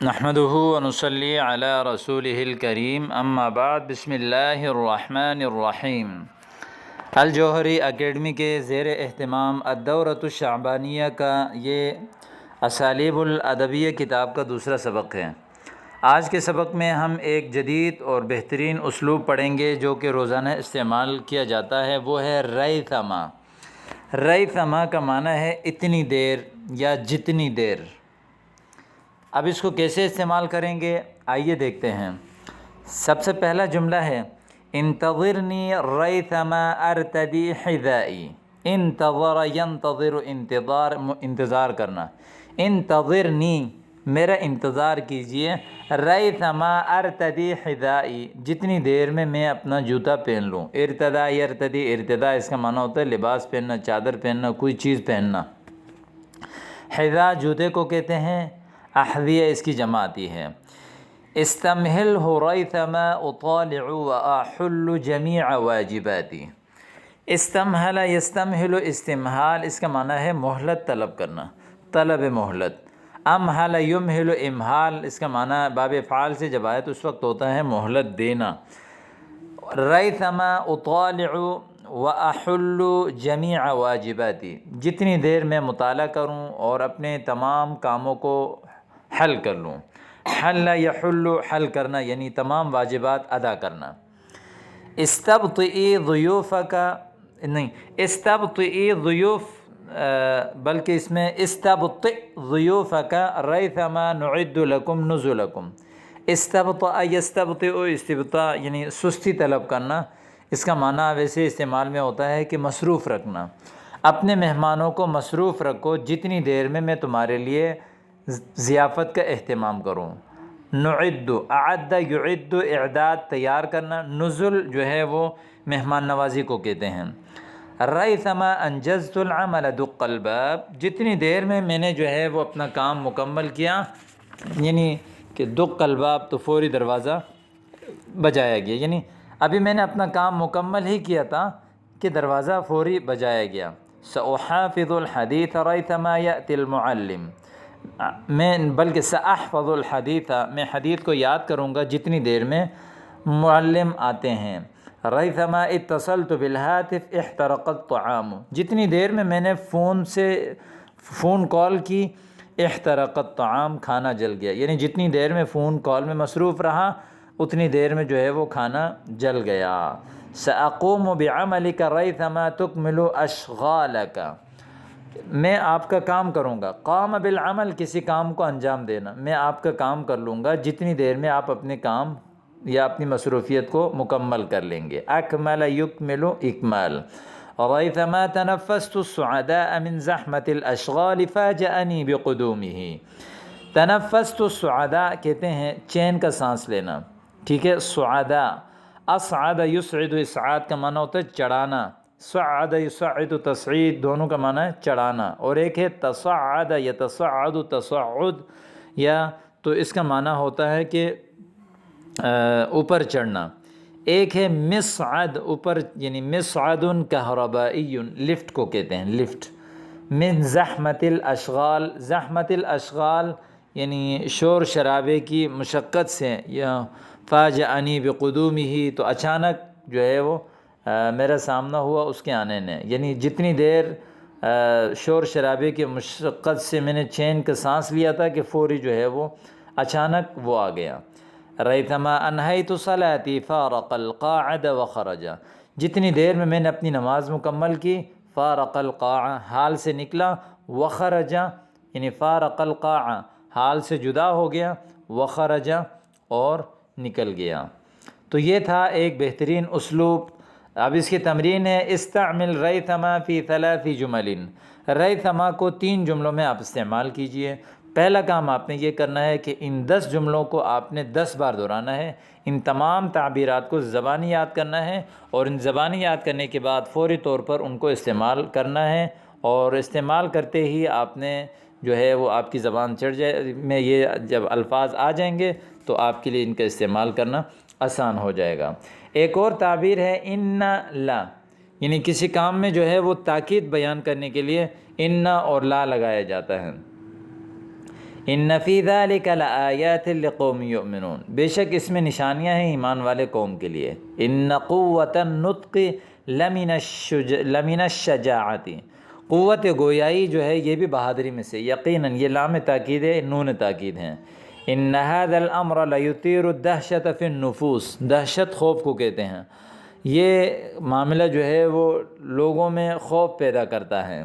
نحمدہ ونصلی علی رسولہ الکریم اما بعد بسم اللہ الرحمن الرحیم۔ الجوہری اکیڈمی کے زیر اہتمام الدورۃ الشعبانیہ کا یہ اسالیب الادبیہ کتاب کا دوسرا سبق ہے۔ آج کے سبق میں ہم ایک جدید اور بہترین اسلوب پڑھیں گے جو کہ روزانہ استعمال کیا جاتا ہے، وہ ہے ریثما۔ ریثما کا معنی ہے اتنی دیر یا جتنی دیر۔ اب اس کو کیسے استعمال کریں گے آئیے دیکھتے ہیں۔ سب سے پہلا جملہ ہے انتظرنی ریثما ارتدی حذائی۔ انتظر ینتظر انتظار کرنا۔ انتظرنی میرا انتظار کیجئے، ریثما ارتدی حذائی جتنی دیر میں اپنا جوتا پہن لوں۔ ارتدا یرتدی، ارتدا اس کا معنی ہوتا ہے لباس پہننا، چادر پہننا، کوئی چیز پہننا۔ حذا جوتے کو کہتے ہیں، احذیہ اس کی جمع آتی ہے۔ استمہلہ ریثما اطالع واحل جمیع واجباتی۔ استمہل یستمہل، استمہال اس کا معنی ہے مہلت طلب کرنا، طلب مہلت۔ امہل یمہل، امہال اس کا معنی باب فعال سے جب آئے تو اس وقت ہوتا ہے مہلت دینا۔ ریثما اطالع واحل جمیع واجباتی، جتنی دیر میں مطالعہ کروں اور اپنے تمام کاموں کو حل کر لوں۔ حل یحل، حل کرنا یعنی تمام واجبات ادا کرنا۔ استبطئی ضیوفک، نہیں استبطئی ضیوف، بلکہ اس میں استبطئ ضیوفک ریثما نعد لکم نزلکم۔ استبطأ یستبطئ، استبطاء یعنی سستی طلب کرنا، اس کا معنی ویسے استعمال میں ہوتا ہے کہ مصروف رکھنا۔ اپنے مہمانوں کو مصروف رکھو جتنی دیر میں تمہارے لیے ضیافت کا اہتمام کروں۔ نعد، اعد یعد، اعداد تیار کرنا۔ نزل جو ہے وہ مہمان نوازی کو کہتے ہیں۔ ریثما انجزت العمل دق الباب، جتنی دیر میں نے جو ہے وہ اپنا کام مکمل کیا، یعنی کہ دق الباب تو فوری دروازہ بجایا گیا، یعنی ابھی میں نے اپنا کام مکمل ہی کیا تھا کہ دروازہ فوری بجایا گیا۔ سأحافظ الحدیث ریثما یأتی المعلم، میں بلکہ سأحفظ الحدیث، میں حدیث کو یاد کروں گا جتنی دیر میں معلم آتے ہیں۔ ریثما اتصلت بالہاتف احترق الطعام، جتنی دیر میں نے فون کال کی، احترق الطعام کھانا جل گیا، یعنی جتنی دیر میں فون کال میں مصروف رہا اتنی دیر میں جو ہے وہ کھانا جل گیا۔ سأقوم بعملک ریثما تکمل اشغالک، میں آپ کا کام کروں گا۔ قام بالعمل کسی کام کو انجام دینا، میں آپ کا کام کر لوں گا جتنی دیر میں آپ اپنے کام یا اپنی مصروفیت کو مکمل کر لیں گے۔ اکمل یکمل اکمال۔ ریثما تنفست السعداء من زحمة الاشغال فاجأنی بقدومہ۔ تنفست السعداء کہتے ہیں چین کا سانس لینا، ٹھیک ہے۔ سعداء، اصعد یصعد، اسعاد کا معنی ہوتا ہے چڑھانا، صعد یصعد تصعید دونوں کا معنی ہے چڑھانا، اور ایک ہے تصعد یتصعد تصعد، یا تو اس کا معنی ہوتا ہے کہ اوپر چڑھنا۔ ایک ہے مصعد، اوپر یعنی مصعد کہربائی، لفٹ کو کہتے ہیں لفٹ۔ من زحمت الاشغال، زحمت الاشغال یعنی شور شرابے کی مشقت سے، یا فاجأنی بقدومہ تو اچانک جو ہے وہ میرا سامنا ہوا اس کے آنے نے، یعنی جتنی دیر شور شرابے کی مشقت سے میں نے چین کا سانس لیا تھا کہ فوری جو ہے وہ اچانک وہ آ گیا۔ ریثما انہیت صلاتی فارق القاعد وخرج، جتنی دیر میں نے اپنی نماز مکمل کی، فارق القاع حال سے نکلا، وخرج یعنی فارق القاع حال سے جدا ہو گیا، وخرج اور نکل گیا۔ تو یہ تھا ایک بہترین اسلوب۔ اب اس کی تمرین ہے استعمل ریثما فی 3 جمل، ریثما کو 3 جملوں میں آپ استعمال کیجئے۔ پہلا کام آپ نے یہ کرنا ہے کہ ان 10 جملوں کو آپ نے 10 بار دہرانا ہے، ان تمام تعبیرات کو زبانی یاد کرنا ہے، اور ان زبانی یاد کرنے کے بعد فوری طور پر ان کو استعمال کرنا ہے، اور استعمال کرتے ہی آپ نے جو ہے وہ آپ کی زبان چڑھ جائے میں یہ جب الفاظ آ جائیں گے تو آپ کے لیے ان کا استعمال کرنا آسان ہو جائے گا۔ ایک اور تعبیر ہے ان لا، یعنی کسی کام میں جو ہے وہ تاکید بیان کرنے کے لیے ان اور لا لگایا جاتا ہے۔ ان فی ذلک لآیات لقوم یؤمنون، بے شک اس میں نشانیاں ہیں ایمان والے قوم کے لیے۔ ان قوت النطق لمن الشجاعت، قوت گویائی جو ہے یہ بھی بہادری میں سے، یقیناً یہ لام تاکید ہے، نون تاکید ہیں۔ ان ھذا الامر لیثیر الدہشۃ فی النفوس، دہشت خوف کو کہتے ہیں، یہ معاملہ جو ہے وہ لوگوں میں خوف پیدا کرتا ہے۔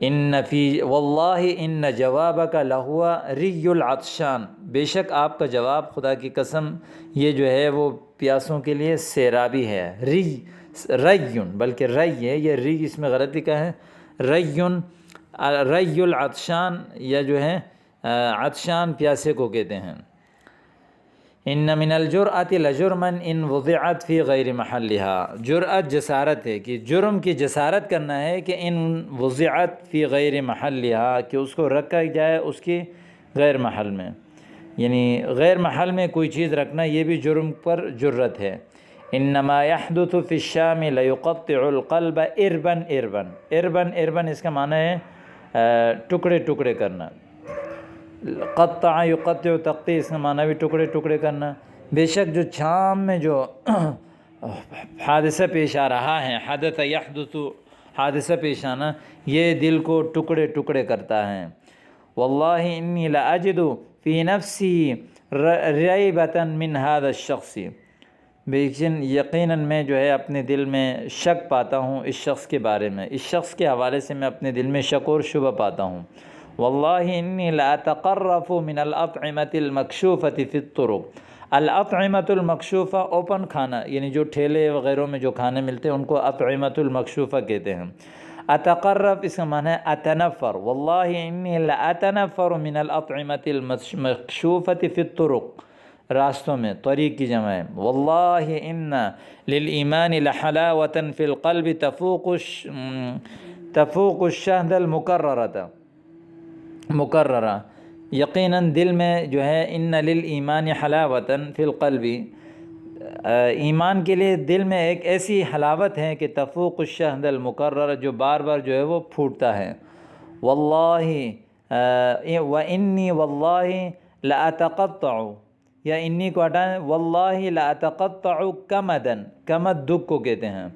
ان فی واللہ ان جوابک لہو ری العطشان، بے شک آپ کا جواب خدا کی قسم یہ جو ہے وہ پیاسوں کے لیے سیرابی ہے۔ ریون بلکہ ری ہے، یہ ری اس میں غلطی کا ہے، ری العطشان، یا جو ہے عطشان پیاسے کو کہتے ہیں۔ ان من الجرأۃ لجرما ان وضعت فی غیر محلها، جرأت جسارت ہے کہ جرم کی جسارت کرنا ہے کہ ان وضعت فی غیر محلها، کہ اس کو رکھا جائے اس کی غیر محل میں، یعنی غیر محل میں کوئی چیز رکھنا یہ بھی جرم پر جرت ہے۔ انما یحدث فی الشام لیقطع القلب اربا اربا، اربا اربا اس کا معنی ہے ٹکڑے ٹکڑے کرنا، قطع یقطع تقطیع اس کا معنی بھی ٹکڑے ٹکڑے کرنا۔ بے شک جو شام میں جو حادثہ پیش آ رہا ہے، حدث یحدث، حادثہ پیش آنا، یہ دل کو ٹکڑے ٹکڑے کرتا ہے۔ واللہ انی لاجد فی نفسی ریبۃ من ھذا الشخص، یقیناً میں جو ہے اپنے دل میں شک پاتا ہوں اس شخص کے بارے میں، اس شخص کے حوالے سے میں اپنے دل میں شک اور شبہ پاتا ہوں۔ واللہ انی لاتقرف من الاطعمۃ المکشوفۃ فی الطرق، الاطعمۃ المکشوفہ اوپن کھانا، یعنی جو ٹھیلے وغیرہ میں جو کھانے ملتے ہیں ان کو اطعمۃ المکشوفہ کہتے ہیں۔ اتقرب اس کا معنی ہے اتنفر، واللہ انی لاتنفر من الاطعمۃ المکشوفۃ فی الطرق، راستوں میں، طریق کی جمع ہے۔ واللہ ان للایمان لحلاوۃ فی القلب تفوق الشہد مکررہ، یقیناً دل میں جو ہے ان للایمان حلاوۃ فی القلب، ایمان کے لیے دل میں ایک ایسی حلاوت ہے کہ تفوق الشہد المکرر، جو بار بار جو ہے وہ پھوٹتا ہے۔ واللہ وانی واللہ لاتقطع، یا انی کو ہٹائیں، واللہ لاتقطع کمدا، کمد دکھ کو کہتے ہیں،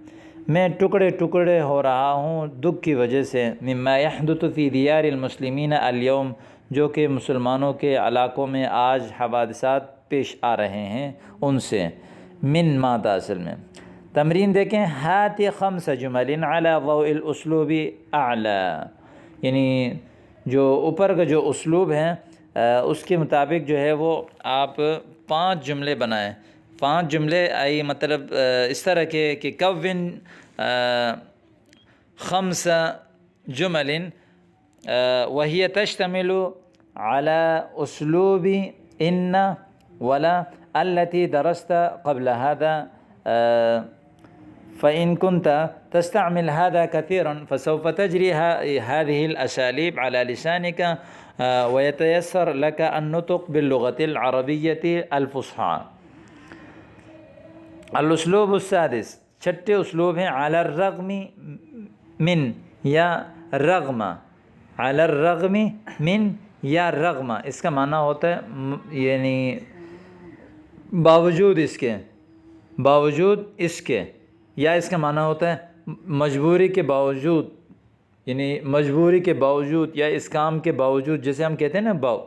میں ٹکڑے ٹکڑے ہو رہا ہوں دکھ کی وجہ سے، مما یحدث فی دیار المسلمین اليوم، جو کہ مسلمانوں کے علاقوں میں آج حوادثات پیش آ رہے ہیں ان سے، من ماتا اصل میں۔ تمرین دیکھیں، ہات خمس جمل علی ضوء الاسلوب اعلی، یعنی جو اوپر کا جو اسلوب ہے اس کے مطابق جو ہے وہ آپ 5 جملے بنائیں، 5 جملے آئی مطلب اس طرح کے کہ کون 5 جمل وهي تشتمل على اسلوب ان ولا التي درست قبل هذا، فإن كنت تستعمل هذا كثيرا فسوف تجري هذه الأساليب على لسانك ويتيسر لك النطق باللغة العربية الفصحى۔ الاسلوب السادس، 6 اسلوب ہیں، علی الرغم من یا رغم، علی الرغم من یا رغم، اس کا معنی ہوتا ہے یعنی باوجود اس کے، باوجود اس کے، یا اس کا معنی ہوتا ہے مجبوری کے باوجود، یعنی مجبوری کے باوجود یا اس کام کے باوجود، جیسے ہم کہتے ہیں نا باو،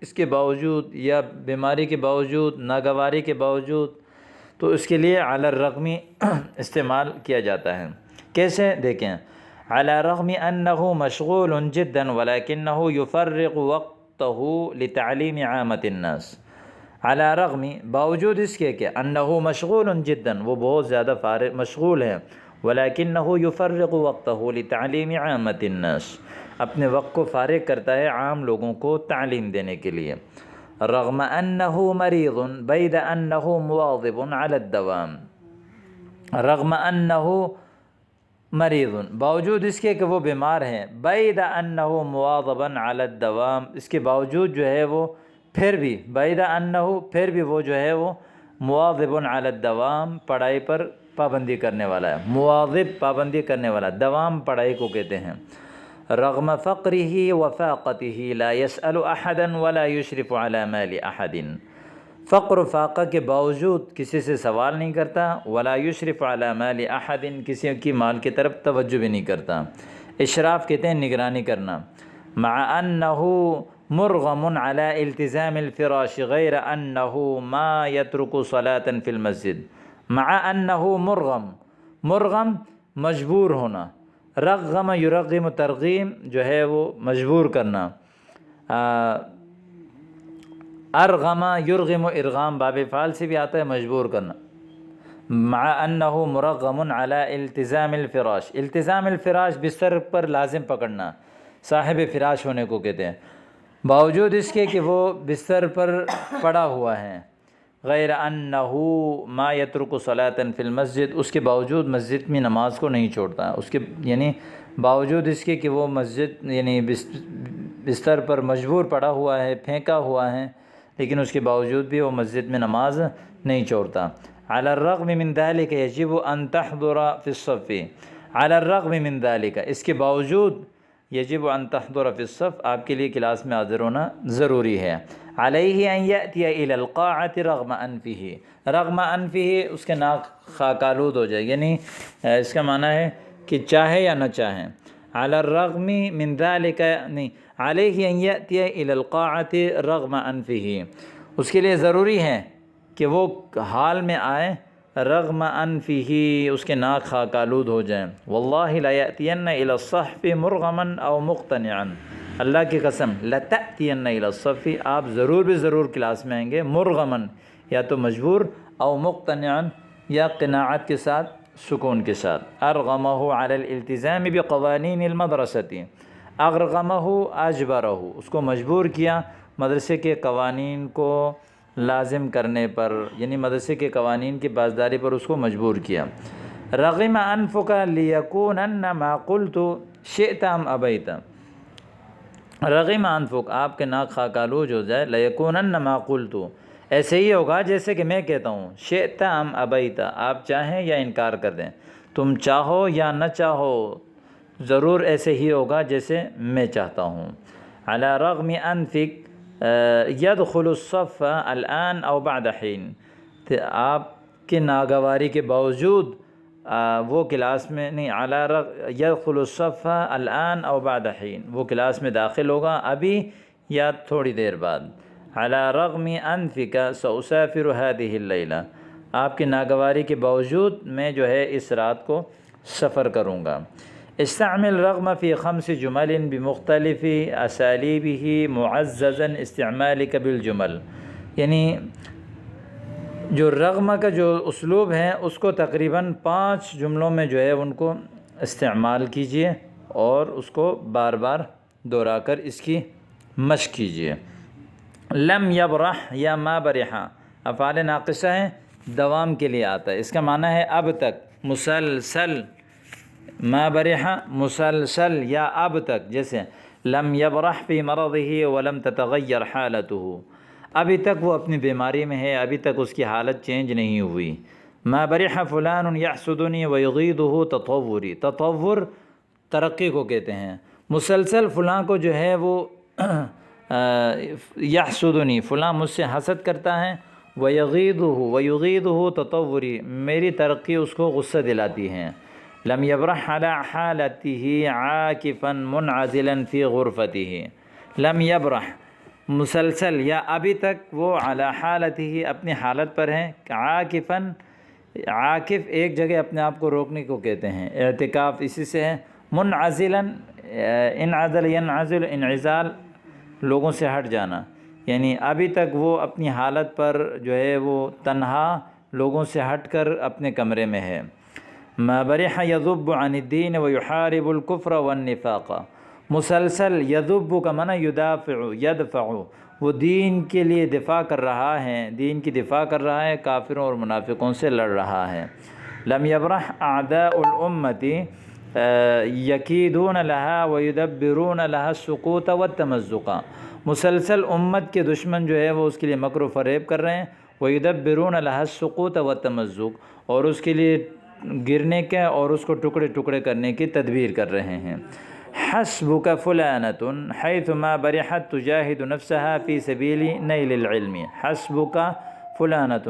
اس کے باوجود یا بیماری کے باوجود، ناگواری کے باوجود، تو اس کے لیے علی الرغم استعمال کیا جاتا ہے۔ کیسے دیکھیں، علی الرغم انہ مشغول جدا ولکنہ یفرغ وقتہ لتعلیم عامۃ الناس، علی الرغم باوجود اس کے کہ انہ مشغول جدا، وہ بہت زیادہ مشغول ہے، ولکنہ یفرغ وقتہ لتعلیم عامۃ الناس، اپنے وقت کو فارغ کرتا ہے عام لوگوں کو تعلیم دینے کے لیے۔ رغم انہ مریض بید انہ مواظب علی الدوام، رغم انہ مریض، باوجود اس کے کہ وہ بیمار ہیں، بید انہ مواظبا علی الدوام، اس کے باوجود جو ہے وہ پھر بھی، بید انہ پھر بھی وہ جو ہے وہ مواظب علی الدوام، پڑھائی پر پابندی کرنے والا ہے، مواظب پابندی کرنے والا، دوام پڑھائی کو کہتے ہیں۔ رغم فقره وفاقته لا يسأل أحدا ولا يشرف على مال أحد، فقر و فاقہ کے باوجود کسی سے سوال نہیں کرتا، ولا یشرف علی مال احد، کسی کی مال کی طرف توجہ بھی نہیں کرتا۔ اشراف کہتے ہیں نگرانی کرنا۔ مع انہ مرغم علی التزام الفراش غیر انہ ما یترک صلاة فی المسجد، مع انہ مرغم مجبور ہونا، رغم یرغم ترغیم جو ہے وہ مجبور کرنا، ارغم یرغم ارغام باب فعل سے بھی آتا ہے مجبور کرنا۔ مع انہ مرغم علی التزام الفراش، التزام الفراش بستر پر لازم پکڑنا، صاحب فراش ہونے کو کہتے ہیں، باوجود اس کے کہ وہ بستر پر پڑا ہوا ہے، غیر انہ ما یترک صلاة فی المسجد، اس کے باوجود مسجد میں نماز کو نہیں چھوڑتا، اس کے یعنی باوجود اس کے کہ وہ مسجد یعنی بستر پر مجبور پڑا ہوا ہے، پھینکا ہوا ہے، لیکن اس کے باوجود بھی وہ مسجد میں نماز نہیں چھوڑتا۔ علی الرغم من ذلک یجب ان تحضر فی الصف، علی الرغم من ذلک، اس کے باوجود یجب ان تحضر فی الصف، آپ کے لیے کلاس میں حاضر ہونا ضروری ہے۔ علیہ ان یأتی الی القاعۃ رغم انفہ، رغم انفہ اس کے ناک خاک آلود ہو جائے، یعنی اس کا معنی ہے کہ چاہے یا نہ چاہیں۔ علی الرغم من ذلک نہیں، علیہ ان یأتی الی القاعۃ رغم انفہ، اس کے لیے ضروری ہے کہ وہ حال میں آئے رغم انفہ، اس کے ناک خاک آلود ہو جائیں۔ واللہ لا یأتین الی الصحف مرغما او مقتنعا، اللہ کی قسم لتأتین الی الصف، آپ ضرور بھی ضرور کلاس میں آئیں گے، مرغما یا تو مجبور، او مقتنعا یا قناعت کے ساتھ، سکون کے ساتھ۔ ارغمہ علی الالتزام بقوانین المدرسۃ، اغرغمہ اجبرہ، اس کو مجبور کیا مدرسے کے قوانین کو لازم کرنے پر، یعنی مدرسے کے قوانین کی پاسداری پر اس کو مجبور کیا۔ رغم انفک لیکونن ما قلت شئت ام ابیت، رغم انفک آپ کے ناک خاک آلود ہو جائے، لیکونن ما قلت ایسے ہی ہوگا جیسے کہ میں کہتا ہوں، شئت ام ابیت آپ چاہیں یا انکار کر دیں، تم چاہو یا نہ چاہو ضرور ایسے ہی ہوگا جیسے میں چاہتا ہوں۔ علی رغم انفک یدخل الصف الان او بعد حین، آپ کے ناگواری کے باوجود وہ کلاس میں نہیں، یدخل الصف الان او بعد حین، وہ کلاس میں داخل ہوگا ابھی یا تھوڑی دیر بعد۔ علی رغم انفک سأسافر هذه اللیلہ، آپ کی ناگواری کے باوجود میں جو ہے اس رات کو سفر کروں گا۔ استعمل رغم فی 5 جمل بمختلف اسالیبہ معززا استعمالک بالجمل، یعنی جو رغم کا جو اسلوب ہے اس کو تقریباً 5 جملوں میں جو ہے ان کو استعمال کیجئے اور اس کو بار بار دہرا کر اس کی مشق کیجئے۔ لم یبرح یا ما برحا افعال ناقصہ ہیں، دوام کے لیے آتا ہے، اس کا معنی ہے اب تک، مسلسل، ما برحا مسلسل یا اب تک، جیسے لم یبرح فی مرضہ ولم تتغیر حالتہ، ابھی تک وہ اپنی بیماری میں ہے، ابھی تک اس کی حالت چینج نہیں ہوئی۔ ما برح فلان یحسدنی ویغیظہ تطوری، تطور ترقی کو کہتے ہیں، مسلسل فلاں کو جو ہے وہ یحسدنی فلاں مجھ سے حسد کرتا ہے، ویغیظہ تطوری میری ترقی اس کو غصہ دلاتی ہے۔ لم یبرح علی حالتہ عاکفا منعزلا فی غرفتہ، لم یبرح مسلسل یا ابھی تک وہ علی حالتہ اپنی حالت پر ہیں، عاکفا، عاکف ایک جگہ اپنے آپ کو روکنے کو کہتے ہیں، اعتکاف اسی سے ہے، منعزلا انعزل ینعزل انعزال لوگوں سے ہٹ جانا، یعنی ابھی تک وہ اپنی حالت پر جو ہے وہ تنہا لوگوں سے ہٹ کر اپنے کمرے میں ہے۔ ما برح یذب عن الدین ویحارب الکفر والنفاق، مسلسل یذب کا معنی یدافع یدفع، وہ دین کے لیے دفاع کر رہا ہے، دین کی دفاع کر رہا ہے، کافروں اور منافقوں سے لڑ رہا ہے۔ لم یبرح اعداء الامت یکیدون لها ویدبرون لها السقوط والتمزق، مسلسل امت کے دشمن جو ہے وہ اس کے لیے مکر و فریب کر رہے ہیں، ویدبرون لها السقوط والتمزق، اور اس کے لیے گرنے کے اور اس کو ٹکڑے ٹکڑے کرنے کی تدبیر کر رہے ہیں۔ حسبک فلانۃ حیثما برحت تجاہد نفسها فی سبیل نیل العلم، حسبک فلانۃ،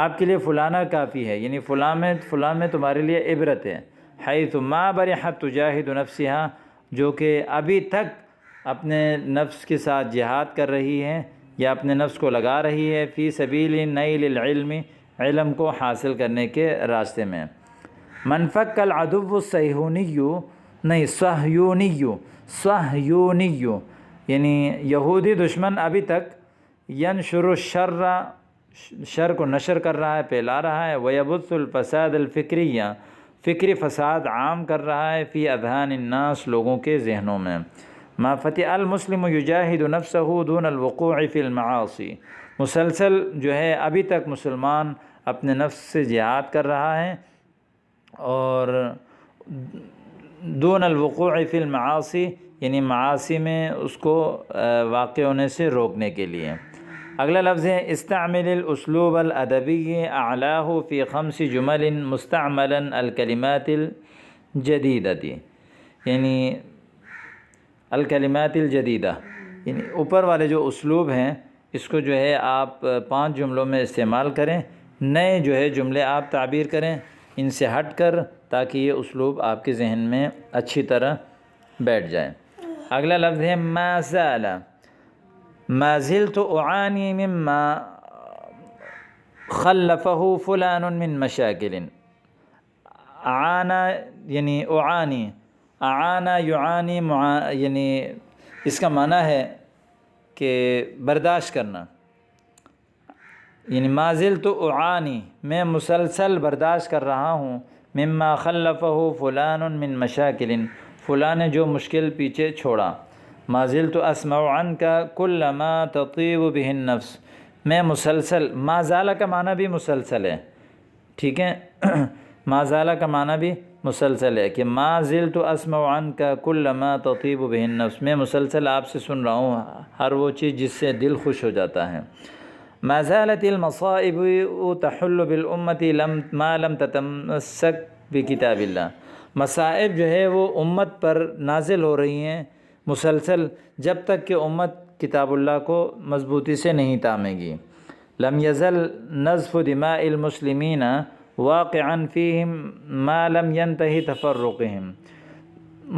آپ کے لیے فلانا کافی ہے، یعنی فلاں میں تمہارے لیے عبرت ہے، حیثما برحت تجاہد نفسها، جو کہ ابھی تک اپنے نفس کے ساتھ جہاد کر رہی ہے یا اپنے نفس کو لگا رہی ہے، فی سبیل نیل العلم، علم کو حاصل کرنے کے راستے میں۔ من فک العدو الصہیونی، نہیں صہیونی، یعنی یہودی دشمن ابھی تک ینشر الشر، شر کو نشر کر رہا ہے، پھیلا رہا ہے، ویبث الفساد الفکریہ، فکری فساد عام کر رہا ہے، فی اذہان الناس، لوگوں کے ذہنوں میں۔ ما فتح المسلم یجاہد نفسہ دون الوقوع فی المعاصی، مسلسل جو ہے ابھی تک مسلمان اپنے نفس سے جہاد کر رہا ہے اور دون الوقوع فی المعاصی، یعنی معاصی میں اس کو واقع ہونے سے روکنے کے لیے۔ اگلا لفظ ہے استعمل الاسلوب الادبی اعلاہ فی 5 جمل مستعملا الکلمات الجدیدہ، یعنی الکلمات الجدیدہ، یعنی اوپر والے جو اسلوب ہیں اس کو جو ہے آپ 5 جملوں میں استعمال کریں، نئے جو ہے جملے آپ تعبیر کریں ان سے ہٹ کر، تاکہ یہ اسلوب آپ کے ذہن میں اچھی طرح بیٹھ جائے۔ اگلا لفظ ہے ما زال، ما زلت اعانی مما خلفہ فلان من مشاکل، اعانا یعنی اعانی، اعانا یعانی، یعنی اس کا معنی ہے کہ برداشت کرنا، یعنی ما زلت اعانی، میں مسلسل برداشت کر رہا ہوں، مما خلفہ فلان من مشاکل، فلاں نے جو مشکل پیچھے چھوڑا، ما زلت اسمع عنک کل ما تطیب به النفس، میں مسلسل، ما زال کا معنی بھی مسلسل ہے، ٹھیک ہے، ما زال کا معنی بھی مسلسل ہے کہ ما زلت اسمع عنک کل ما تطیب به النفس، میں مسلسل آپ سے سن رہا ہوں ہر وہ چیز جس سے دل خوش ہو جاتا ہے۔ ما زالت المصائب تحل بالامة ما لم تتمسک بکتاب اللہ، مصائب جو ہے وہ امت پر نازل ہو رہی ہیں مسلسل جب تک کہ امت کتاب اللہ کو مضبوطی سے نہیں تامے گی۔ لم یزل نزف دماء المسلمین واقعا فیہم ما لم ینتہی تفرقہم،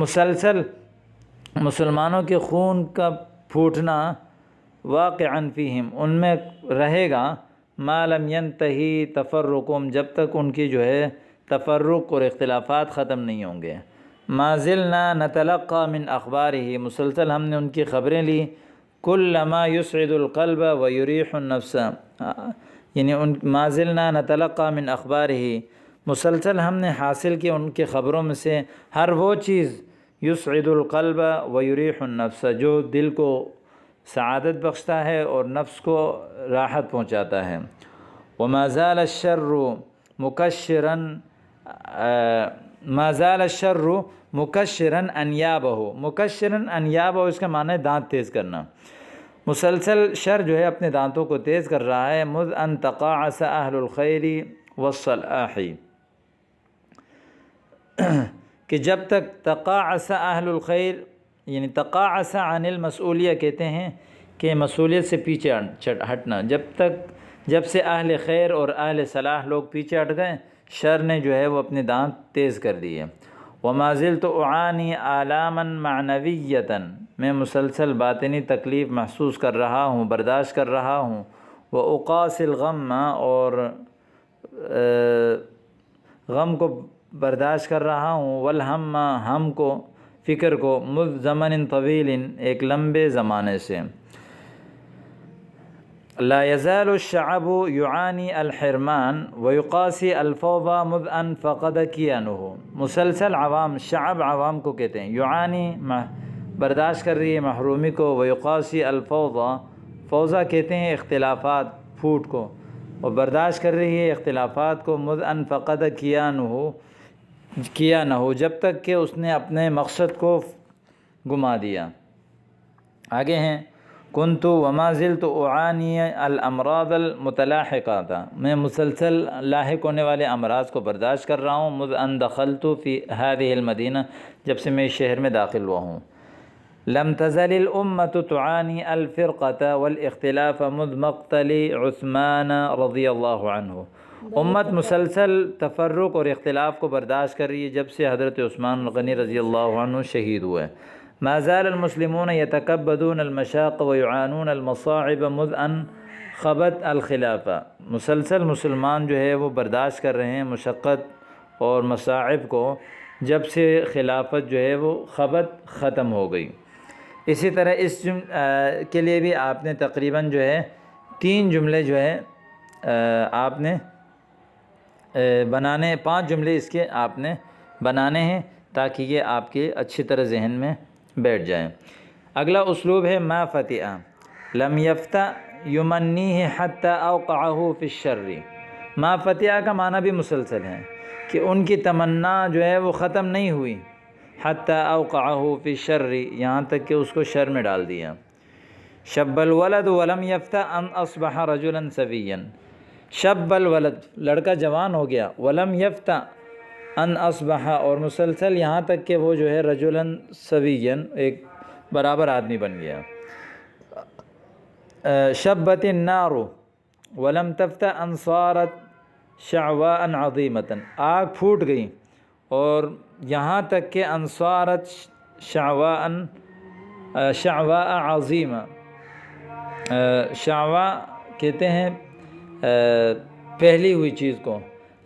مسلسل مسلمانوں کے خون کا پھوٹنا واقعا فیہم، ان میں رہے گا، ما لم ینتہی تفرقہم، جب تک ان کی جو ہے تفرق اور اختلافات ختم نہیں ہوں گے۔ ما زلنا نتلقى من اخبارہ، مسلسل ہم نے ان کی خبریں لی، کل ما یسعد القلب ویریح النفس، یعنی ما زلنا نتلقى من اخبارہ، مسلسل ہم نے حاصل کی ان کے خبروں میں سے ہر وہ چیز یسعد القلب ویریح النفس، جو دل کو سعادت بخشتا ہے اور نفس کو راحت پہنچاتا ہے۔ وما زال الشر مکشرا، ما زال الشر مکشرا انیابہ، مکشرا انیابہ اس کا معنی ہے دانت تیز کرنا، مسلسل شر جو ہے اپنے دانتوں کو تیز کر رہا ہے، مذ ان تقاعس اہل الخیر والصلاح، کہ جب تک تقاعس اہل الخیر، یعنی تقاعس عن المسئولیہ کہتے ہیں کہ مسئولیت سے پیچھے ہٹنا، جب سے اہل خیر اور اہل صلاح لوگ پیچھے ہٹ گئے، شر نے جو ہے وہ اپنے دانت تیز کر دیے۔ وما زلت اعانی آلاما معنویتا، میں مسلسل باطنی تکلیف محسوس کر رہا ہوں، برداشت کر رہا ہوں، واقاسی الغم، اور غم کو برداشت کر رہا ہوں، والہم، ہم کو، فکر کو، مذ زمن طویل، ایک لمبے زمانے سے۔ لا يزال الشعب يعاني الحرمان ويقاسي الفوضى مذ ان فقد كيانه، مسلسل عوام، شعب عوام کو کہتے ہیں، یعانی برداشت کر رہی ہے محرومی کو، ویقاسی الفوضى، فوضى کہتے ہیں اختلافات، پھوٹ کو، اور برداشت کر رہی ہے اختلافات کو، مذ ان فقد كيانه، جب تک کہ اس نے اپنے مقصد کو گما دیا۔ آگے ہیں کنت وما زلت اعانی الامراض المتلاحقہ تھا، میں مسلسل لاحق ہونے والے امراض کو برداشت کر رہا ہوں، مذ ان دخلت فی هذه المدینہ، جب سے میں اس شہر میں داخل ہوا ہوں۔ لم تزل الامت تعانی الفرقة والاختلاف مذ مقتل عثمان رضی اللہ عنہ، امت مسلسل تفرق اور اختلاف کو برداشت کر رہی ہے جب سے حضرت عثمان غنی رضی اللہ عنہ شہید ہوئے۔ ما زال المسلمون يتكبدون المشاق ويعانون المصاعب مذ ان خبت الخلافہ، مسلسل مسلمان جو ہے وہ برداشت کر رہے ہیں مشقت اور مصاعب کو جب سے خلافت جو ہے وہ خبت ختم ہو گئی۔ اسی طرح اس کے لیے بھی آپ نے تقریباً جو ہے 3 جملے جو ہے آپ نے بنانے، 5 جملے اس کے آپ نے بنانے ہیں تاکہ یہ آپ کے اچھی طرح ذہن میں بیٹھ جائیں۔ اگلا اسلوب ہے ما فتح، لم یفتح یمنیہ حتی اوقعہ فی الشر۔ ما فتح کا معنی بھی مسلسل ہے کہ ان کی تمنا جو ہے وہ ختم نہیں ہوئی، حتی اوقعہ فی الشر، یہاں تک کہ اس کو شر میں ڈال دیا۔ شب الولد ولم یفتح ان اصبح رجلا سویا، شب الولد لڑکا جوان ہو گیا، ولم یفتح ان اصبح اور مسلسل یہاں تک کہ وہ جو ہے رجلا سویا ایک برابر آدمی بن گیا۔ شبت النار ولم تفتح ان صارت شعواء عظیمۃ، آگ پھوٹ گئی اور یہاں تک کہ ان صارت شعواء عظیمہ، شعواء کہتے ہیں پھیلی ہوئی چیز کو،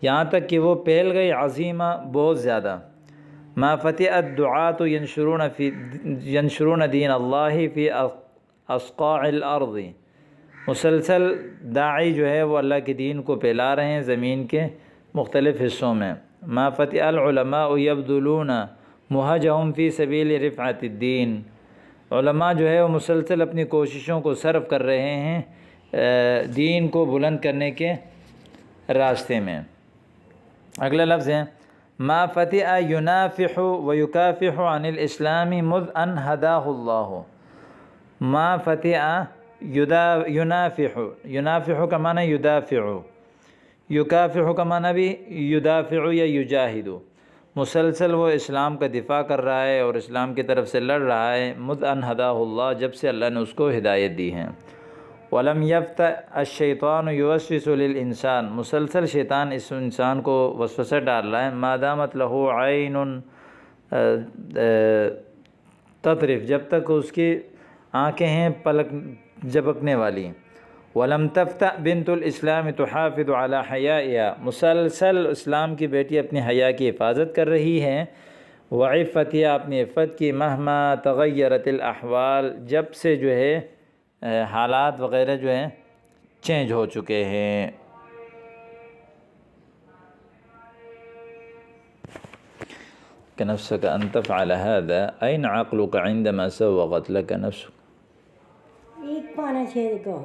یہاں تک کہ وہ پھیل گئی، عظیمہ بہت زیادہ۔ ما فتح الدعاة ینشرون دین اللہ فی اصقاع الارض، مسلسل داعی جو ہے وہ اللہ کے دین کو پھیلا رہے ہیں زمین کے مختلف حصوں میں۔ ما فتح العلماء یبذلون مہجہم فی سبیل رفعۃ الدین، علماء جو ہے وہ مسلسل اپنی کوششوں کو صرف کر رہے ہیں دین کو بلند کرنے کے راستے میں۔ اگلا لفظ ہے ما فتح ینافح ویکافح عن الاسلام مذ ان ہداہ اللہ۔ ما فتح ینافح، ینافح کا معنی یدافع، یکافح کا معنی بھی یدافع یا یجاہد، مسلسل وہ اسلام کا دفاع کر رہا ہے اور اسلام کی طرف سے لڑ رہا ہے، مذ ان ہداہ اللہ، جب سے اللہ نے اس کو ہدایت دی ہے۔ ولم یفتح الشیطان یوسوس للانسان، مسلسل شیطان اس انسان کو وسوسہ ڈال رہا ہے، ما دامت لہ عین تطرف، جب تک اس کی آنکھیں ہیں پلک جھپکنے والی۔ ولم تفتح بنت الاسلام تحافظ علی حیائها، مسلسل اسلام کی بیٹی اپنی حیا کی حفاظت کر رہی ہے، وعفتها، اپنی عفت کی، مہما تغیرت الاحوال، جب سے جو ہے حالات وغیرہ جو ہیں چینج ہو چکے ہیں۔ نفسك أن تفعل هذا، أين عقلك عندما سوغت لك نفسك؟ ایک پانا چھیڑ کو